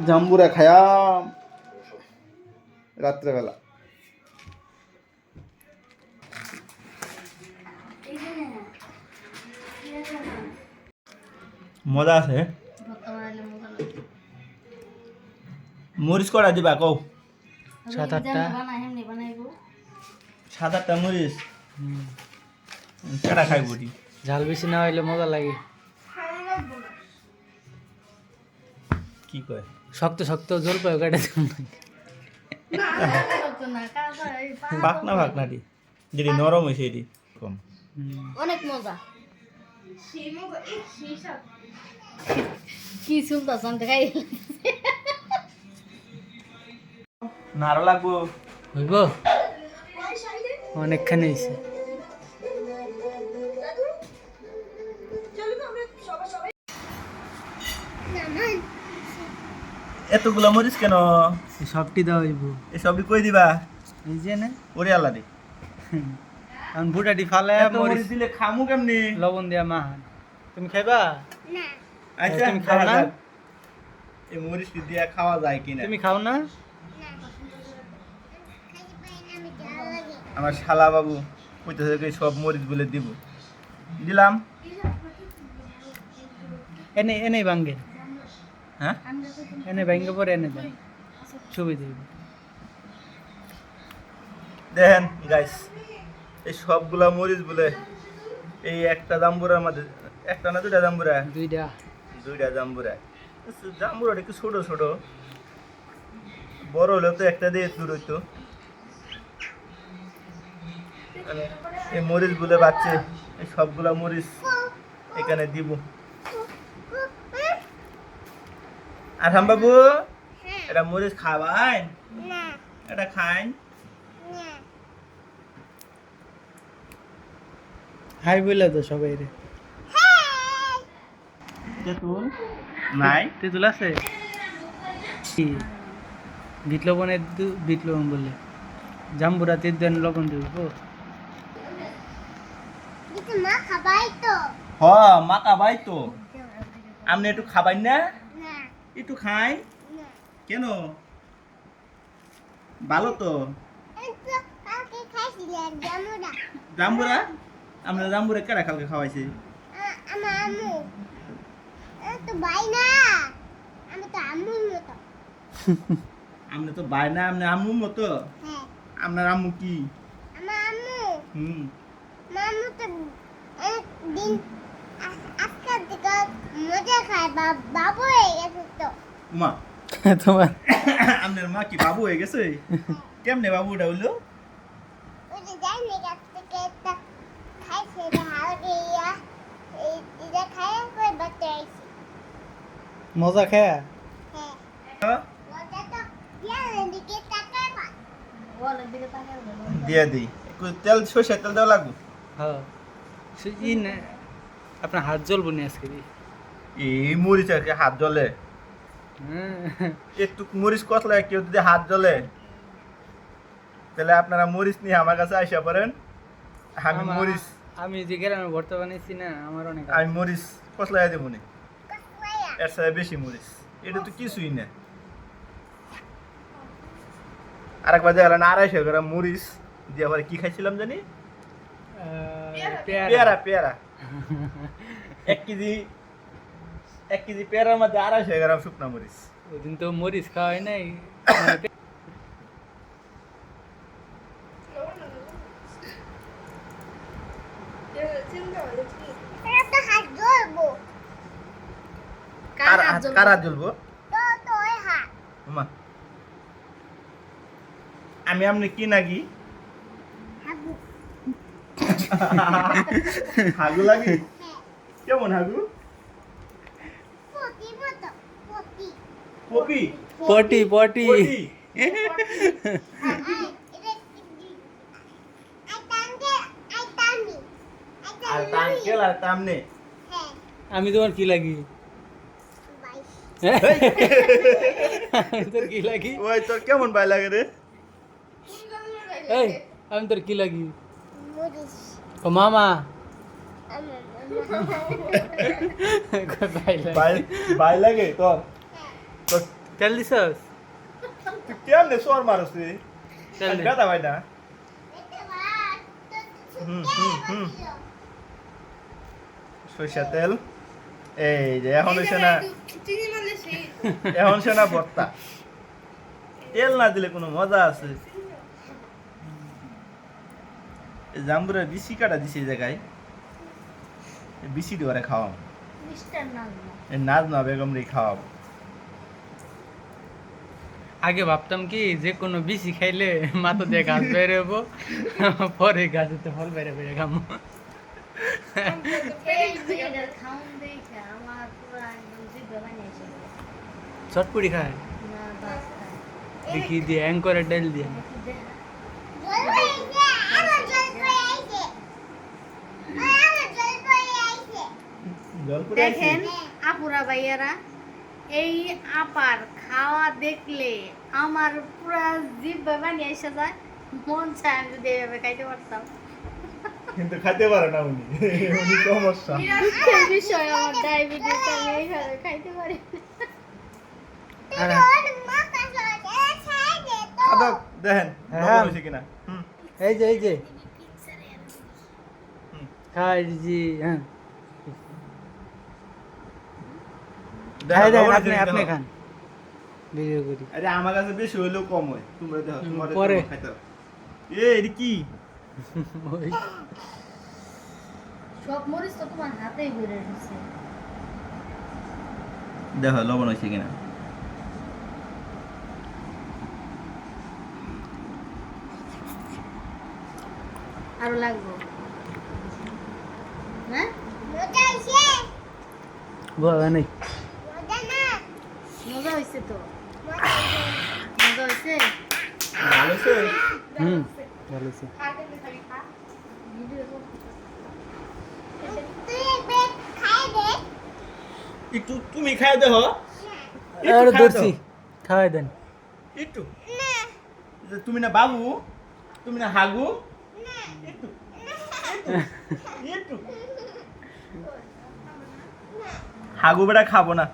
জাম্বুরা খায়াম রাত্রেবেলা। মজা আছে। মরিচ করা দিবা কও? 7-8টা মরিচ। কেডা খাইব? ঝাল বেশি না হইলে মজা লাগে। কি কয়? শক্ত শক্ত জল পায় কাটা ভাগনা দি যদি নরম হয়েছে এটি কম অনেক মজা। কি শুনতা শুনতে খাই না আরো লাগবো। হইব অনেকখানি হয়েছে। এতগুলা মরিচ কেন? সবটি দেওয়া হইব। এই সবই কই দিবা? এই যে না ওরে আল্লাহ রে, এখন বুটাটি ফালে মরিচ দিলে খামু কেমনি? লবণ দিয়া মাহান। তুমি খাইবা? আচ্ছা তুমি খাও না? এই মরিচ দিয়া খাওয়া যায় কিনা? তুমি খাও না? আমার শালা বাবু কইতেছে সব মরিচ বলে দিব, দিলাম। এনে এনে ভাঙ্গে, হ্যাঁ এনে ভাঙ্গে পরে এনে দেন ছবি দিব। দেখেন গাইস, এই সবগুলা মরিচ বলে এই একটা জাম্বুরার মধ্যে, একটা না দুইটা জাম্বুরা? দুইটা জাম্বুরা। জাম্বুরাটা একটু ছোট ছোট, বড় হলেও তো একটা দিয়ে দূর হইতো। এই মরিচ বলে বাচ্চে, এই সবগুলা মরিচ এখানে দিব। আঠাম বাবু, এটা মরিচ খাবাই? এটা খাই? হাই বইলা তো সবাই রে। তেঁতুল নাই? তেঁতুল আছে? কি বিট লবণের বিট লবণ বললে জাম্বুরা তেঁতুল লবণ দিব। হ মা খাবাই তো। আপনি একটু খাবাই না? একটু খাই কেন? ভালো তো জাম্বুরা। আমরা জাম্বুরা কেডা কালকে খাওয়াইছে? আপনি তো ভাই না, আপনি আম্মুর মতো। আপনার আম্মু কি? মা তোমার আপনার মা কি বাবু হয়ে গেছে? কেমনে বাবুটা হইলো? মজা খায় দিয়ে দিই তেল, সরষের তেল দেওয়া লাগবে। হ্যাঁ ই না আপনার হাত জ্বলবো নি আজকে। এই মরিচ আর কি হাত জ্বলে? একটু মরিচ কতলা কেউ যদি হাত জ্বলে, তাহলে আপনারা মরিচ নিয়ে আমার কাছে আইসা পারেন। আমি মরিচ, আমি যে গ্রামে ভর্তা বানাইছি না, আমার অনেক আমি মরিচ কসলাই দেবো না, এর সাথে বেশি মরিচ। এটা তো কিছুই না। আরেকবার দেখলেন 250 গ্রাম মরিচ দিয়ে আবার কি খাইছিলাম জানি? পেয়ারা। পেয়ারা 1 কেজি পেয়ারার মধ্যে 250 গ্রাম শুকনা মরিচ। ওই দিন তো মরিচ খাওয়া হয় নাই। কারা জ্বলবো? আমি আপনি কি নাকি হাগু লাগি? কেমন হাগু? পপি পটি পটি আর তাঙ্কেল আর তামনে আমি তোমার কি লাগি? তোর কি লাগি? ওই তোর কেমন ভাই লাগে রে? এই আমি তোর কি লাগি? ও মামা ভাই লাগে তোর? তেল দিছস কেমনে সোর মারস রে তেল দে গাদা ভাই না হুম সরিষা তেল এই যে এখন হইছে না এখন সে না ভর্তা তেল না দিলে কোনো মজা আছে জাম্বুরের বিসি কাটা দিছে এই জায়গায় বিসি দিয়ে খাওয়াম মিস্টার নাম এই নাজমা বেগম রে খাওয়াম আগে ভাবতাম কি যে কোনো বিসি খাইলে মাথা দিয়ে গাছ বের হবো পরে গাছেতে ফল বেড়ে বেড়ে খামো এই মেয়েটার খাউন দেখে আমার পুরো একদম জিভে বানিয়েছে চটপুরি খায় না বাস খায়। দেখি দিয়ে অ্যাঙ্করের ডাল দিয়ে একটু দে না। জল করে দেখেন আপুরা ভাইয়ারা এই আপার খাওয়া দেখলে আমার পুরা জিভে বানিয়ে এসে যায় মন চায় আমি যদি এইভাবে খাইতে পারতাম কিন্তু খাইতে পারে না উনি উনি সমস্যা দুঃখের বিষয় আমার ডায়াবেটিস আমি এইভাবে খাইতে পারি না। আর আদক দেখেন হ্যাঁ। লবণ হইছে কিনা এই যে খাই জি হ্যাঁ খাই দেন লবণ হইছে আপনি কিনা আপনি দেখো। খান ভিডিও করি আরে আমার কাছে বেশি হইলেও কম হয় তোমরা দেখো তোমার পরে। খাইতে হবে। এটা কি ওই সব মরিচ তো তোমার হাতেই ঘুরে দিচ্ছে দেখো লবণ হইছে কিনা আরো লাগবো হ্যাঁ বাবা নেই মজা হয়েছে তো মজা হয়েছে ভালো আছে ভালো আছে ভিডিও করো। একটু তুমি খাই দেখো আর ধরছি খাওয়াই দেন একটু যে তুমি না বাবু তুমি না হাগু একটু একটু হাগু বেটা খাবো না